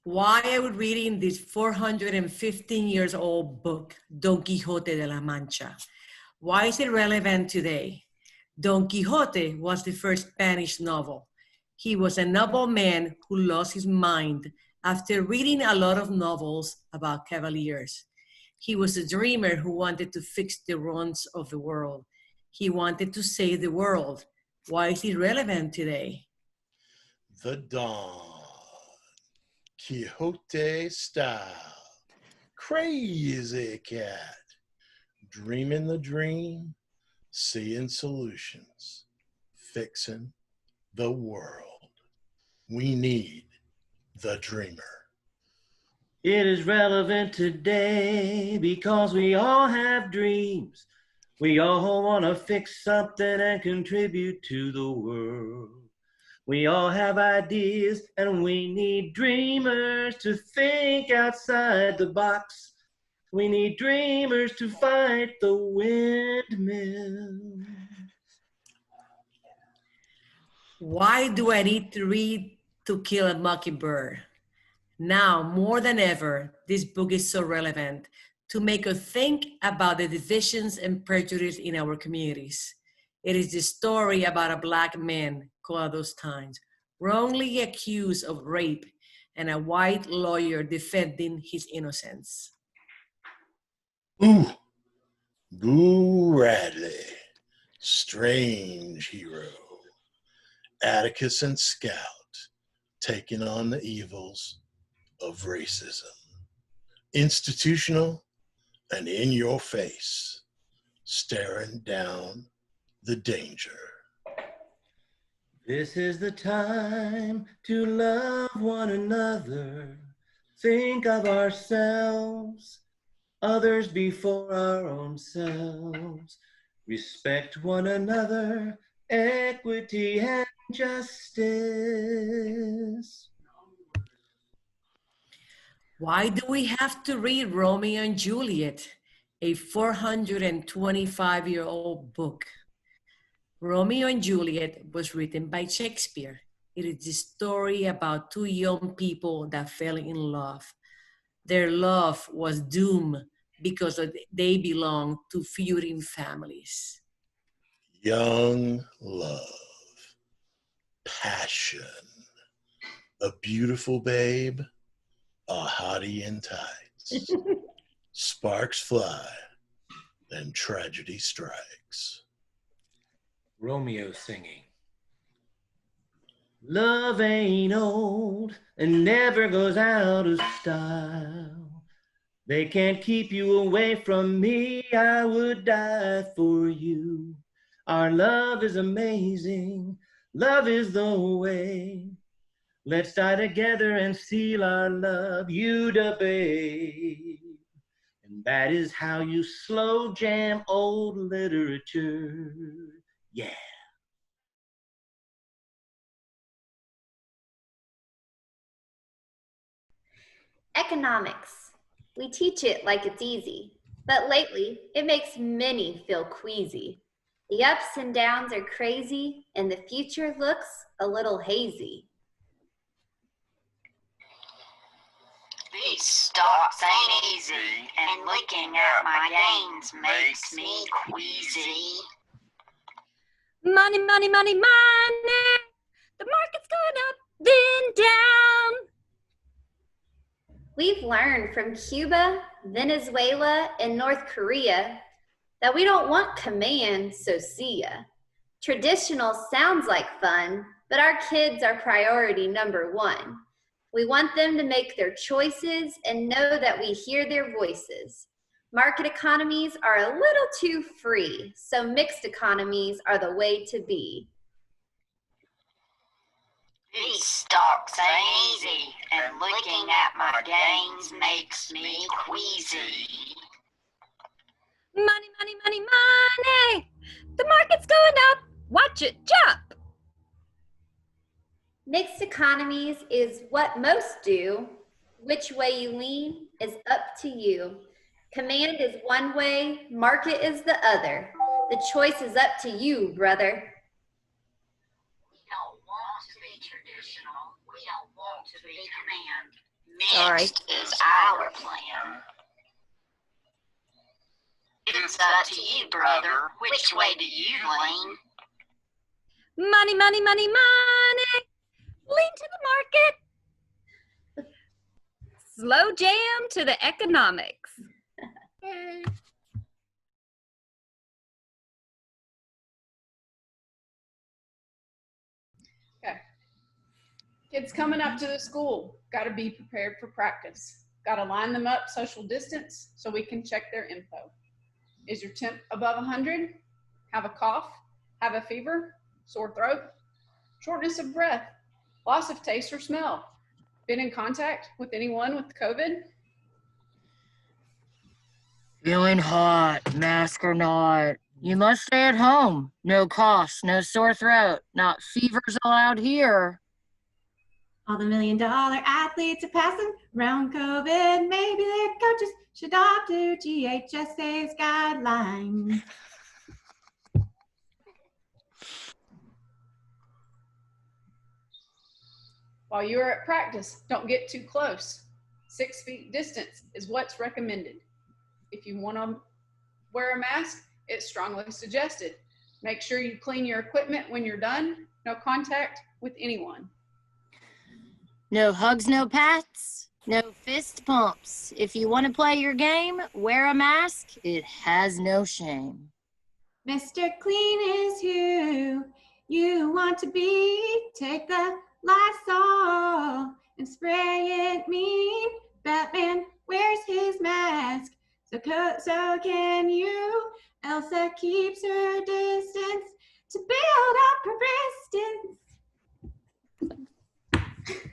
Why are we reading this 415 years old book, Don Quixote de la Mancha? Why is it relevant today? Don Quixote was the first Spanish novel. He was a nobleman who lost his mind after reading a lot of novels about cavaliers. He was a dreamer who wanted to fix the wrongs of the world. He wanted to save the world. Why is it relevant today? The Don Quixote style. Crazy cat. Dreaming the dream, seeing solutions, fixing the world. We need the dreamer. It is relevant today because we all have dreams. We all want to fix something and contribute to the world. We all have ideas and we need dreamers to think outside the box. We need dreamers to fight the windmill. Why do I need to read To Kill a Mockingbird? Now, more than ever, this book is so relevant to make us think about the divisions and prejudice in our communities. It is the story about a Black man called at those times, wrongly accused of rape, and a white lawyer defending his innocence. Ooh, Boo Radley, strange hero. Atticus and Scout taking on the evils of racism. Institutional and in your face, staring down the danger. This is the time to love one another. Think of ourselves, others before our own selves. Respect one another, equity and justice. Why do we have to read Romeo and Juliet, a 425-year-old book? Romeo and Juliet was written by Shakespeare. It is the story about two young people that fell in love. Their love was doomed because they belonged to feuding families. Young love, passion, a beautiful babe, a hottie in tights. Sparks fly, and tragedy strikes. Romeo singing. Love ain't old and never goes out of style. They can't keep you away from me, I would die for you. Our love is amazing, love is the way. Let's die together and seal our love, you the babe. And that is how you slow jam old literature. Yeah. Economics. We teach it like it's easy, but lately it makes many feel queasy. The ups and downs are crazy, and the future looks a little hazy. These stocks ain't easy, and looking at my gains makes me queasy. Money, money, money, money. The market's going up, then down. We've learned from Cuba, Venezuela, and North Korea that we don't want command, so see ya. Traditional sounds like fun, but our kids are priority number one. We want them to make their choices and know that we hear their voices. Market economies are a little too free, so mixed economies are the way to be. These stocks ain't easy, and looking at my gains makes me queasy. Money, money, money, money! The market's going up, watch it jump! Mixed economies is what most do. Which way you lean is up to you. Command is one way, market is the other. The choice is up to you, brother. We don't want to be traditional. We don't want to be command. Mixed is our plan. It's up to you, brother. Which way do you lean? Money, money, money, money. Lean to the market. Slow jam to the economics. Okay. Kids coming up to the school, got to be prepared for practice. Got to line them up social distance so we can check their info. Is your temp above 100? Have a cough? Have a fever? Sore throat? Shortness of breath? Loss of taste or smell? Been in contact with anyone with COVID? Feeling hot, mask or not. You must stay at home. No coughs, no sore throat. Not fevers allowed here. All the $1 million athletes are passing around COVID. Maybe their coaches should adopt to GHSA's guidelines. While you're at practice, don't get too close. 6 feet distance is what's recommended. If you want to wear a mask, it's strongly suggested. Make sure you clean your equipment when you're done. No contact with anyone. No hugs, no pats, no fist pumps. If you want to play your game, wear a mask. It has no shame. Mr. Clean is who you want to be. Take the Lysol and spray it mean. Batman wears his mask, so can you. Elsa keeps her distance to build up her distance.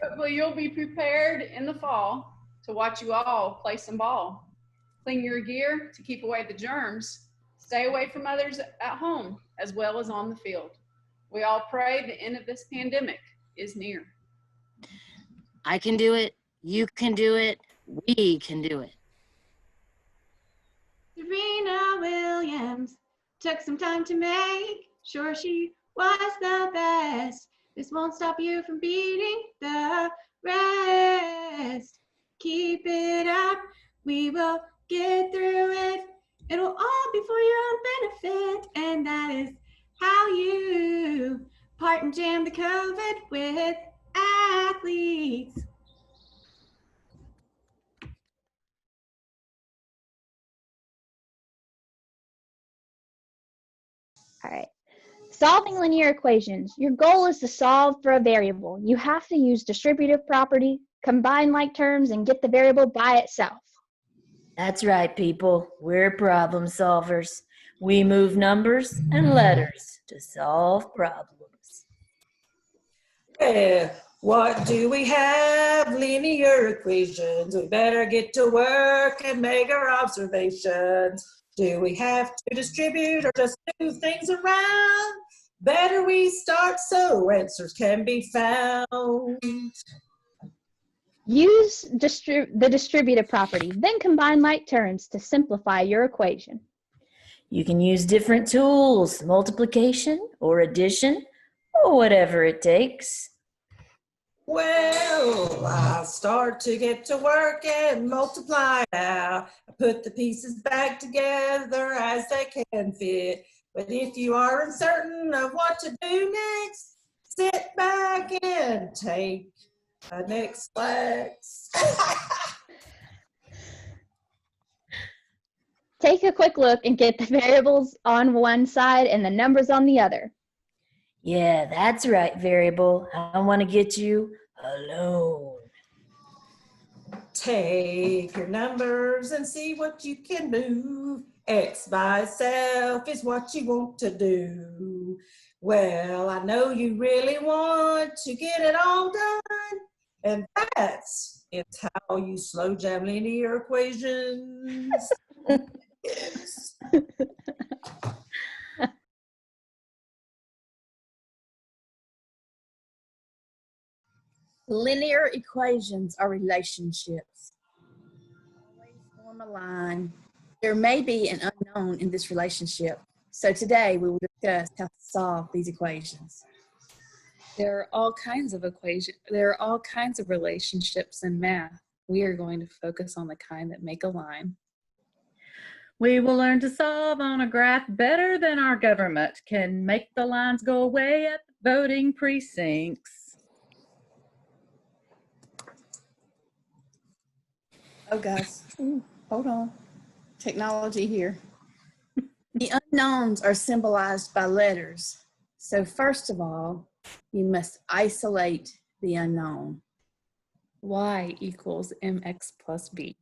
Hopefully you'll be prepared in the fall to watch you all play some ball. Clean your gear to keep away the germs. Stay away from others at home as well as on the field. We all pray the end of this pandemic is near. I can do it. You can do it. We can do it. Serena Williams took some time to make sure she was the best. This won't stop you from beating the rest. Keep it up. We will get through it. It'll all be for your own benefit. And that is how you part and jam the COVID with athletes. All right. Solving linear equations. Your goal is to solve for a variable. You have to use distributive property, combine like terms, and get the variable by itself. That's right, people. We're problem solvers. We move numbers and letters to solve problems. Well, what do we have? Linear equations. We better get to work and make our observations. Do we have to distribute or just move things around? Better we start so answers can be found. Use the distributive property, then combine like terms to simplify your equation. You can use different tools, multiplication or addition, or whatever it takes. Well, I start to get to work and multiply now. I put the pieces back together as they can fit. But if you are uncertain of what to do next, sit back and take a next flex. Take a quick look and get the variables on one side and the numbers on the other. Yeah, that's right, variable. I want to get you alone. Take your numbers and see what you can move. X by itself is what you want to do. Well, I know you really want to get it all done, and that's how you slow jam linear equations. Yes. Linear equations are relationships. Always form a line. There may be an unknown in this relationship. So today we will discuss how to solve these equations. There are all kinds of equations. There are all kinds of relationships in math. We are going to focus on the kind that make a line. We will learn to solve on a graph better than our government can make the lines go away at the voting precincts. Oh, guys, hold on. Technology here. The unknowns are symbolized by letters. So first of all, you must isolate the unknown. Y equals mx plus b.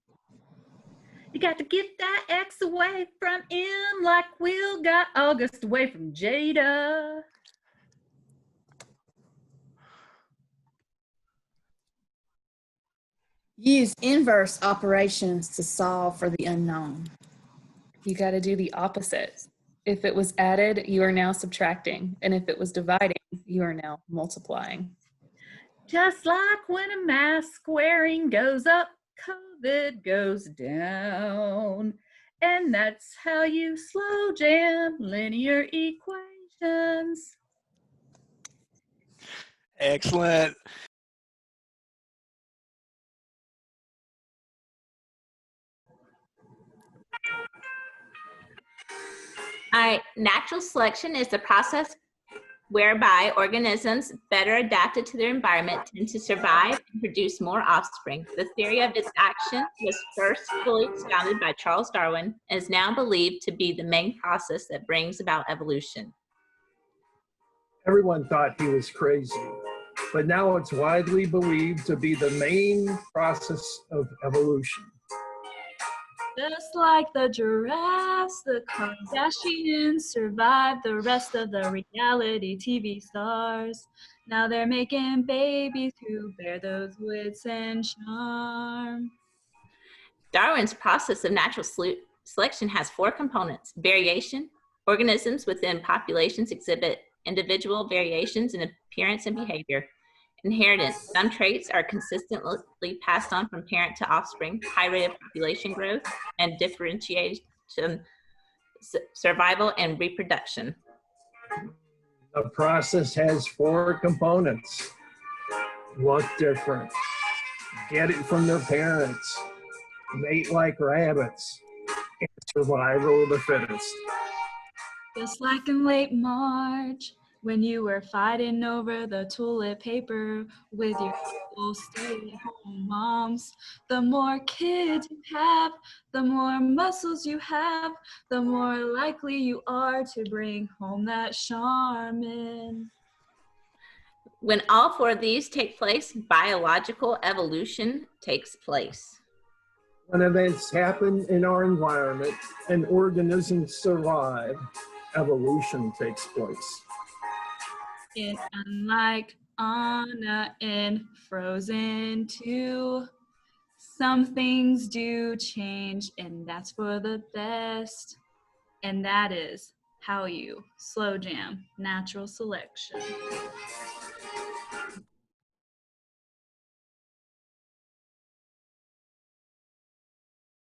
You got to get that X away from M like Will got August away from Jada. Use inverse operations to solve for the unknown. You got to do the opposite. If it was added, you are now subtracting. And if it was dividing, you are now multiplying. Just like when a mass squaring goes up, COVID goes down. And that's how you slow jam linear equations. Excellent. All right, natural selection is the process whereby organisms better adapted to their environment tend to survive and produce more offspring. The theory of its action was first fully expounded by Charles Darwin and is now believed to be the main process that brings about evolution. Everyone thought he was crazy, but now it's widely believed to be the main process of evolution. Just like the giraffes, the Kardashians survived the rest of the reality TV stars. Now they're making babies who bear those wits and charm. Darwin's process of natural selection has 4 components: variation. Organisms within populations exhibit individual variations in appearance and behavior. Inheritance. Some traits are consistently passed on from parent to offspring. High rate of population growth. And differentiation, survival and reproduction. The process has 4 components. Look different. Get it from their parents. Mate like rabbits. And survival of the fittest. Just like in late March, when you were fighting over the toilet paper with your stay-at-home moms. The more kids you have, the more muscles you have, the more likely you are to bring home that Charmin. When all 4 of these take place, biological evolution takes place. When events happen in our environment and organisms survive, evolution takes place. It's unlike Anna in Frozen 2. Some things do change, and that's for the best. And that is how you slow jam natural selection.